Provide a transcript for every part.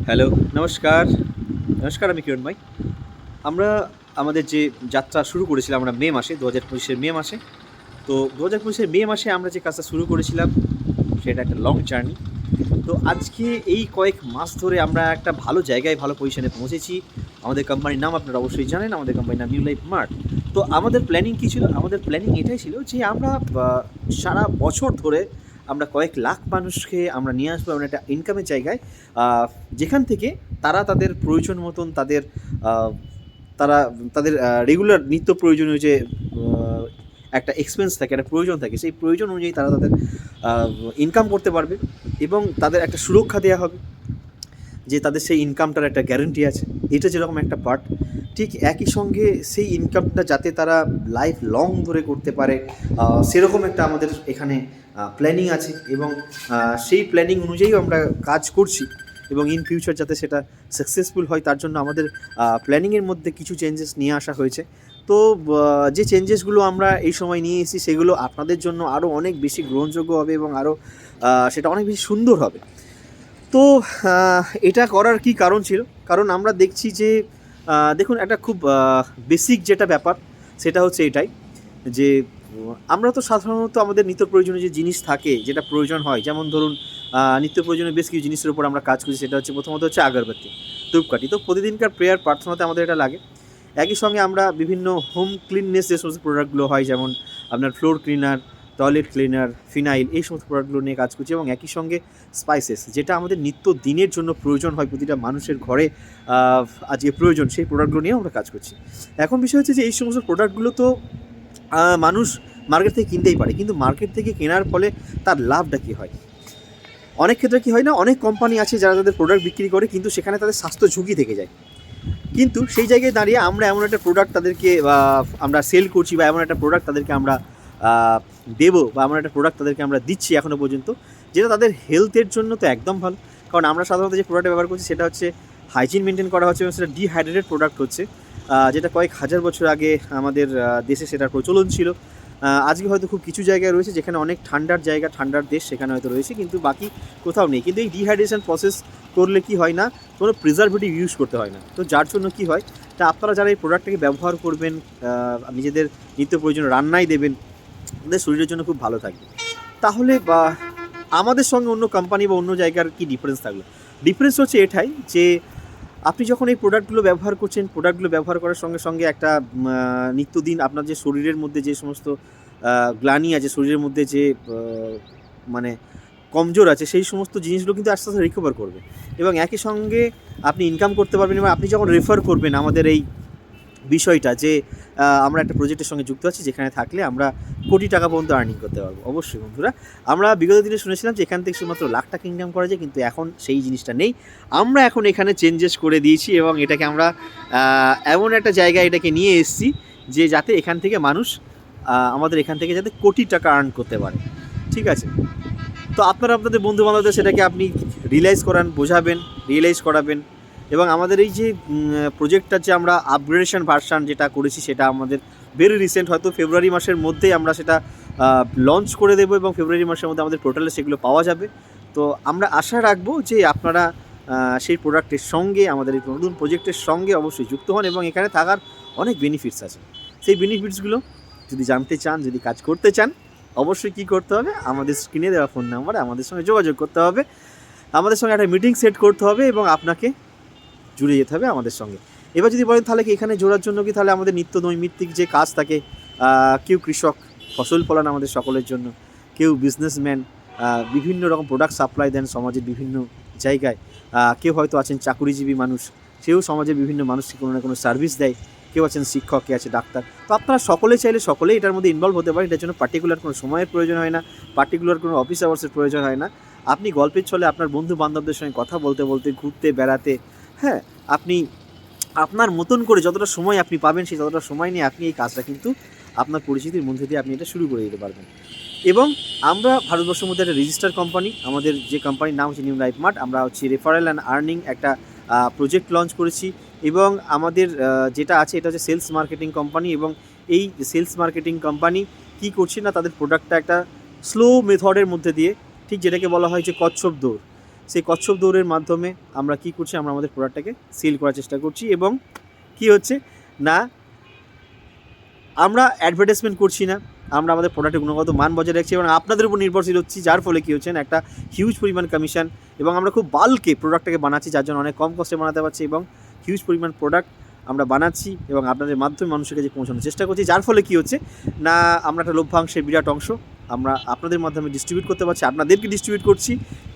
Hello, নমস্কার। নমস্কার, আমি কিরণ ভাই। আমরা আমাদের যে যাত্রা শুরু করেছিলাম আমরা মে মাসে, ২০২৫ মে মাসে। তো ২০২৫ মে মাসে আমরা যে কাজটা শুরু করেছিলাম, সেটা একটা লং জার্নি। তো আজকে এই কয়েক মাস ধরে আমরা একটা ভালো জায়গায়, ভালো পজিশনে পৌঁছেছি। আমাদের কোম্পানির নাম আপনারা অবশ্যই জানেন, আমাদের কোম্পানির নাম নিউ লাইফ মার্ট। তো আমাদের প্ল্যানিং কী ছিল? আমাদের প্ল্যানিং এটাই ছিল যে আমরা সারা বছর ধরে আমরা কয়েক লাখ মানুষকে আমরা নিয়ে আসবো এমন একটা ইনকামের জায়গায়, আ যেখান থেকে তারা তাদের প্রয়োজন মতন আ তারা তাদের রেগুলার নিত্য প্রয়োজনীয় যে একটা এক্সপেন্স থাকে, একটা প্রয়োজন থাকে, সেই প্রয়োজন অনুযায়ী তারা তাদের আ ইনকাম করতে পারবে এবং তাদের একটা সুরক্ষা দেয়া হবে যে তাদের সেই ইনকামটার একটা গ্যারান্টি আছে। এটা যেরকম একটা পার্ট, ঠিক একই সঙ্গে সেই ইনকামটা যাতে তারা লাইফ লং ধরে করতে পারে, সেরকম একটা আমাদের এখানে প্ল্যানিং আছে এবং সেই প্ল্যানিং অনুযায়ীও আমরা কাজ করছি এবং ইন ফিউচার যাতে সেটা সাকসেসফুল হয় তার জন্য আমাদের প্ল্যানিংয়ের মধ্যে কিছু চেঞ্জেস নিয়ে আসা হয়েছে। তো যে চেঞ্জেসগুলো আমরা এই সময় নিয়ে এসেছি সেগুলো আপনাদের জন্য আরও অনেক বেশি গ্রহণযোগ্য হবে এবং আরও সেটা অনেক বেশি সুন্দর হবে। তো এটা করার কি কারণ ছিল? কারণ আমরা দেখছি যে দেখুন একটা খুব বেসিক যেটা ব্যাপার সেটা হচ্ছে এটাই যে আমরা তো সাধারণত আমাদের নিত্য প্রয়োজনীয় যে জিনিস থাকে, যেটা প্রয়োজন হয়, যেমন ধরুন নিত্য প্রয়োজনীয় বেশ কিছু জিনিসের উপর আমরা কাজ করি। সেটা হচ্ছে প্রথমত হচ্ছে আগরবাতি, ধূপকাঠি। তো প্রতিদিনকার প্রেয়ার প্রার্থনাতে আমাদের এটা লাগে। একই সঙ্গে আমরা বিভিন্ন হোম ক্লিননেস যে সমস্ত প্রোডাক্টগুলো হয়, যেমন আপনার floor cleaner, toilet cleaner, phenyl, এই সমস্ত প্রোডাক্টগুলো নিয়ে কাজ করছি এবং একই সঙ্গে স্পাইসেস, যেটা আমাদের নিত্য দিনের জন্য প্রয়োজন হয়, প্রতিটা মানুষের ঘরে আজকে প্রয়োজন, সেই প্রোডাক্টগুলো নিয়েও আমরা কাজ করছি। এখন বিষয় হচ্ছে যে এই সমস্ত প্রোডাক্টগুলো তো মানুষ মার্কেট থেকে কিনতেই পারে, কিন্তু মার্কেট থেকে কেনার ফলে তার লাভটা কী হয়? অনেক ক্ষেত্রে কী হয় না, অনেক কোম্পানি আছে যারা তাদের প্রোডাক্ট বিক্রি করে কিন্তু সেখানে তাদের স্বাস্থ্য ঝুঁকি থেকে যায়। কিন্তু সেই জায়গায় দাঁড়িয়ে আমরা এমন একটা প্রোডাক্ট তাদেরকে আমরা সেল করছি, বা এমন একটা প্রোডাক্ট তাদেরকে আমরা দেবো, বা এমন একটা প্রোডাক্ট তাদেরকে আমরা দিচ্ছি এখনও পর্যন্ত, যেটা তাদের হেলথের জন্য তো একদম ভালো। কারণ আমরা সাধারণত যে প্রোডাক্টটা ব্যবহার করছি সেটা হচ্ছে হাইজিন মেনটেন করা হচ্ছে এবং সেটা ডিহাইড্রেটেড প্রোডাক্ট হচ্ছে, যেটা কয়েক হাজার বছর আগে আমাদের দেশে সেটার প্রচলন ছিল। আজকে হয়তো খুব কিছু জায়গায় রয়েছে যেখানে অনেক ঠান্ডার জায়গা, ঠান্ডার দেশ, সেখানে হয়তো রয়েছে, কিন্তু বাকি কোথাও নেই। কিন্তু এই ডিহাইড্রেশন প্রসেস করলে কি হয় না, কোনো প্রিজারভেটিভ ইউজ করতে হয় না। তো যার জন্য কি হয়, তা আপনারা যারা এই প্রোডাক্টটাকে ব্যবহার করবেন, নিজেদের নিত্য প্রয়োজনীয় রান্নায় দেবেন, আপনাদের শরীরের জন্য খুব ভালো থাকবে। তাহলে আমাদের সঙ্গে অন্য কোম্পানি বা অন্য জায়গার কি ডিফারেন্স থাকলো? ডিফারেন্স হচ্ছে এটাই যে আপনি যখন এই প্রোডাক্টগুলো ব্যবহার করছেন, প্রোডাক্টগুলো ব্যবহার করার সঙ্গে সঙ্গে একটা নিত্যদিন আপনার যে শরীরের মধ্যে যে সমস্ত গ্লানি আছে, শরীরের মধ্যে যে মানে কমজোর আছে, সেই সমস্ত জিনিসগুলো কিন্তু আস্তে আস্তে রিকভার করবে এবং একই সঙ্গে আপনি ইনকাম করতে পারবেন। এবং আপনি যখন রেফার করবেন আমাদের এই বিষয়টা যে আমরা একটা প্রজেক্টের সঙ্গে যুক্ত আছি যেখানে থাকলে আমরা কোটি টাকা পর্যন্ত আর্নিং করতে পারবো। অবশ্যই বন্ধুরা, আমরা বিগত দিনে শুনেছিলাম যে এখান থেকে শুধুমাত্র লাখ টাকা ইনকাম করা যায়, কিন্তু এখন সেই জিনিসটা নেই। আমরা এখন এখানে চেঞ্জেস করে দিয়েছি এবং এটাকে আমরা এমন একটা জায়গায় এটাকে নিয়ে এসেছি যে যাতে এখান থেকে মানুষ আমাদের এখান থেকে যাতে কোটি টাকা আর্ন করতে পারে। ঠিক আছে? তো আপনারা আপনাদের বন্ধু-বান্ধবদের সেটাকে আপনি রিয়ালাইজ করান, বোঝাবেন, রিয়ালাইজ করাবেন এবং আমাদের এই যে প্রজেক্টটার যে আমরা আপগ্রেডেশন ভার্সান যেটা করেছি, সেটা আমাদের ভেরি রিসেন্ট, হয়তো ফেব্রুয়ারি মাসের মধ্যেই আমরা সেটা লঞ্চ করে দেবো এবং ফেব্রুয়ারি মাসের মধ্যে আমাদের পোর্টালে সেগুলো পাওয়া যাবে। তো আমরা আশা রাখবো যে আপনারা সেই প্রোডাক্টের সঙ্গে, আমাদের এই নতুন প্রজেক্টের সঙ্গে অবশ্যই যুক্ত হন এবং এখানে থাকার অনেক বেনিফিটস আছে। সেই বেনিফিটসগুলো যদি জানতে চান, যদি কাজ করতে চান, অবশ্যই কী করতে হবে, আমাদের স্ক্রিনে দেওয়া ফোন নাম্বারে আমাদের সঙ্গে যোগাযোগ করতে হবে। আমাদের সঙ্গে একটা মিটিং সেট করতে হবে এবং আপনাকে জুড়ে যেতে হবে আমাদের সঙ্গে। এবার যদি বলেন তাহলে কি এখানে জোড়ার জন্য কি, তাহলে আমাদের নিত্য নৈমিত্তিক যে কাজ থাকে, কেউ কৃষক, ফসল ফলান আমাদের সকলের জন্য, কেউ বিজনেসম্যান, বিভিন্ন রকম প্রোডাক্ট সাপ্লাই দেন সমাজের বিভিন্ন জায়গায়, কেউ হয়তো আছেন চাকুরিজীবী মানুষ, সেও সমাজের বিভিন্ন মানুষকে কোনো না কোনো সার্ভিস দেয়, কেউ আছেন শিক্ষক, কে আছে ডাক্তার। তো আপনারা সকলে চাইলে সকলেই এটার মধ্যে ইনভলভ হতে পারেন। এটার জন্য পার্টিকুলার কোনো সময়ের প্রয়োজন হয় না, পার্টিকুলার কোনো অফিস আওয়ার্সের প্রয়োজন হয় না। আপনি গল্পের ছলে আপনার বন্ধু বান্ধবদের সঙ্গে কথা বলতে বলতে, ঘুরতে বেড়াতে, হ্যাঁ, আপনি আপনার মতন করে যতটা সময় আপনি পাবেন, সেই ততটা সময় নিয়ে আপনি এই কাজটা কিন্তু আপনার পরিচিতির মধ্যে দিয়ে আপনি এটা শুরু করে দিতে পারবেন। এবং আমরা ভারতবর্ষের মধ্যে একটা রেজিস্টার কোম্পানি, আমাদের যে কোম্পানির নাম হচ্ছে নিউ লাইফ মার্ট। আমরা হচ্ছে রেফারেল অ্যান্ড আর্নিং একটা প্রজেক্ট লঞ্চ করেছি এবং আমাদের যেটা আছে এটা হচ্ছে সেলস মার্কেটিং কোম্পানি। এবং এই সেলস মার্কেটিং কোম্পানি কী করছে না, তাদের প্রোডাক্টটা একটা স্লো মেথডের মধ্যে দিয়ে, ঠিক যেটাকে বলা হয় যে কচ্ছপ দৌড়, সেই কচ্ছপ দৌড়ের মাধ্যমে আমরা কি করছি, আমরা আমাদের প্রোডাক্টটাকে সেল করার চেষ্টা করছি। এবং কি হচ্ছে না, আমরা অ্যাডভার্টাইজমেন্ট করছি না, আমরা আমাদের প্রোডাক্টের গুণগত মান বজায় রাখছি এবং আপনাদের উপর নির্ভরশীল হচ্ছি, যার ফলে কী হচ্ছে না, একটা হিউজ পরিমাণ কমিশন এবং আমরা খুব বাল্কে প্রোডাক্টটাকে বানাচ্ছি, যার জন্য অনেক কম কস্টে বানাতে পারছি এবং হিউজ পরিমাণ প্রোডাক্ট আমরা বানাচ্ছি এবং আপনাদের মাধ্যমে মানুষের কাছে পৌঁছানোর চেষ্টা করছি, যার ফলে কী হচ্ছে না, আমরা একটা লভ্যাংশের বিরাট অংশ আমরা আপনাদের মাধ্যমে ডিস্ট্রিবিউট করতে পারছি, আপনাদেরকে ডিস্ট্রিবিউট করছি।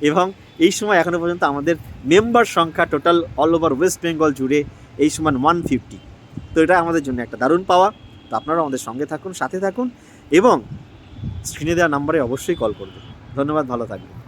এবং এই সময় এখনও পর্যন্ত আমাদের মেম্বার সংখ্যা total all over West Bengal জুড়ে এই সময় 150। তো এটা আমাদের জন্য একটা দারুণ পাওয়া। তো আপনারা আমাদের সঙ্গে থাকুন, সাথে থাকুন এবং স্ক্রিনে দেওয়া নাম্বারে অবশ্যই কল করবেন। ধন্যবাদ, ভালো থাকবেন।